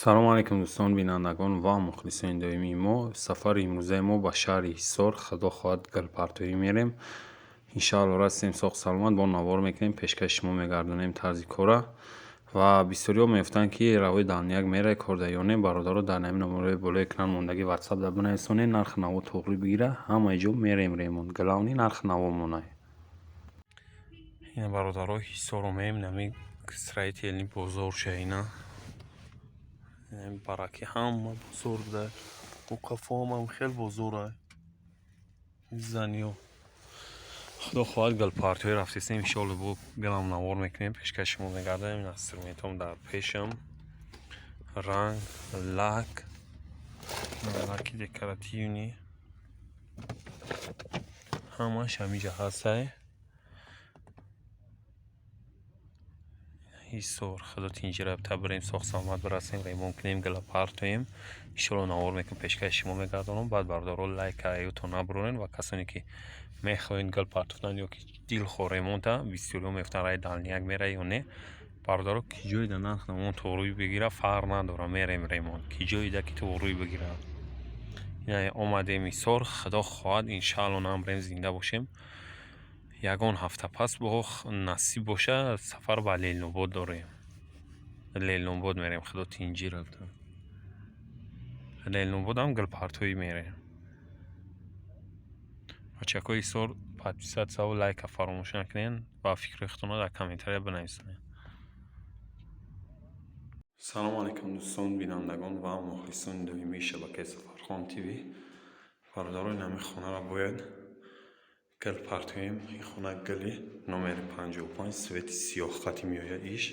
салом алейкум дӯстон бинандагон ва мухлисони доимии мо. Сафари имрӯзаи мо ба шаҳри Ҳисор Худо хоҳад галпартоӣ мерем. Иншаалло растем соғ саломат бо навор мекунем, пешкаши шумо мегардонем тарзи кора ва бисёриҳо меёфтанд ки равои далнияк мераи кордаёне бародаро дар намин номерои болои экран мондаги ватсап дар бинависонед, нархи наво тоғри бигира, ҳамаи ҷо мерем ремонт, галавни нархи наво монай. Ина бародаро Ҳисор омем нами строителни бозор шаина бараки ҳама бозор да уқафоам ҳам хел бозора заниё. Худо хоҳад галпартоӣ рафтисем иншоалло бо галам навор мекунем, пешкаши шумо мегардонем. инструментам дар пешам, ранг, лаки декоративни ҳамаш ҳамиҷа ҳастае. Ҳисор худо тинҷирабта бирем соғ саломат бирасем, ремонт кунем, галапартоем. иншоалло навор мекунем, пешкаши шумо мегардонам. баъд бародаро лайка аюто набурен ва касоне ки мехоҳед галпартофтан ё ки дилхоҳ ремонта бисёриҳо мефтан рай далнияк мерай ё не, бародаро ки ҷоида нарх наво тоғрӣ бигира фарқ надора, мерем ремонт ки ҷоида ки тоғрӣ бигира. омадем Ҳисор, худо хоҳад иншаалло намрем зинда бошем. ягон ҳафта пас бо насиб боша сафар ба Лелнобод дорем. Лелнобод мерем, худо тинҷӣ рафта. Лелнобод ҳам галпартоӣ мерем. бачакои Ҳисор подписатсия ва лайка фаромӯш накунед ва фикрҳоятонро дар комментария бинависонед. салом алейкум дӯстон бинандагон ва мухлисони доимии шабакаи Сафархон ТВ. бародарои нами хонаро бояд галпартоем. ин хона гали номери 55 свети сиёҳ хати меояд иш.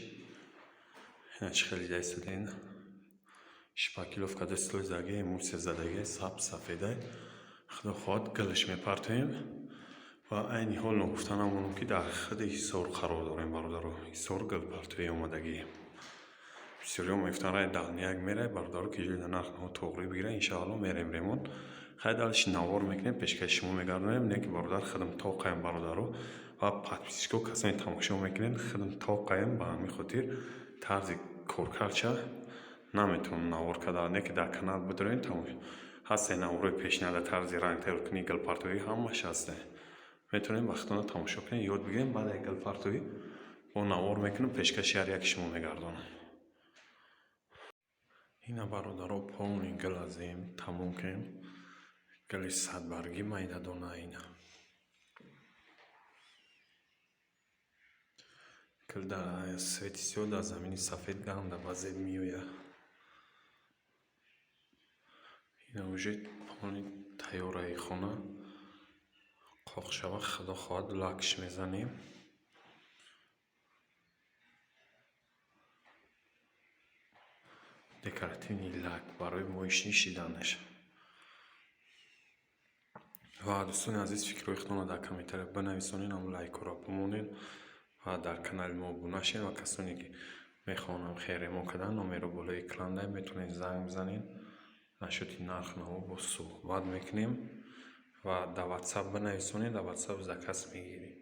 иначи хеле дайсаден шпакиловка дастлои заге эмулсия задаге сабз сафеда. худо хоҳад галаш мепартоем ва айни ҳол ногуфта намонам ки дар худи Ҳисор қарор дорем. бародаро Ҳисор галпартоӣ омадагӣ. бисёриҳо мефтан рай далнияк мерай, бародаро ки ҷоида нарх наво тоғрӣ бигира, иншаалло мерем ремонт. хайдалши навор мекунем, пешкаши шумо мегардонем. не ки бародар худам тоқаем бародаро ва подписчико касоне тамошо мекунед худам тоқаем, ба ҳамин хотир тарзи коркарча наметавонам навор кардан. не ки дар канал бидорем тамошо ҳасте наворои пешниҳада тарзи ранг тайёркунӣ галпартоӣ ҳамаш ҳасте. метавонем вақтона тамошо кунем, ёд бигирем. баъд галпартоӣ бо навор мекунем, пешкаши ҳар яки шумо мегардонам. ина бародаро полни гал азем тамом кунем. гали садбарги майдадона ина гал дар свети сиёҳ дар замини сафед ганда ба зеб меояд. ина уже полни тайёраи хона қоқ шава, худо хоҳад лакш мезанем. декоративни лак барои моиш нишиданаш. ва дӯстони азиз фикрҳоятонро дар комментария бинависонед, ҳам лайкҳоро бимонед ва дар канали мо обуна шед. ва касоне ки мехоҳанд хейр ремонт кардан, номеро болои экран дар метавонед занг бизанед. нашоти нарх наво бо суҳбат мекунем ва дар ватсап бинависонед, дар ватсап заказ мегирем.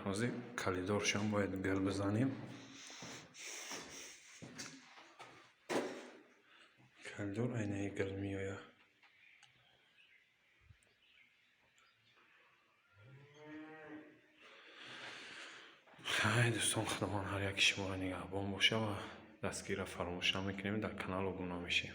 ҳозир калидоршам бояд гал бизанем. калидор айнаи гал меояд. дӯстон, худованд ҳар яки шуморо нигаҳбон боша ва дастгира фаромӯш намекунем. дар канал обуна мешем.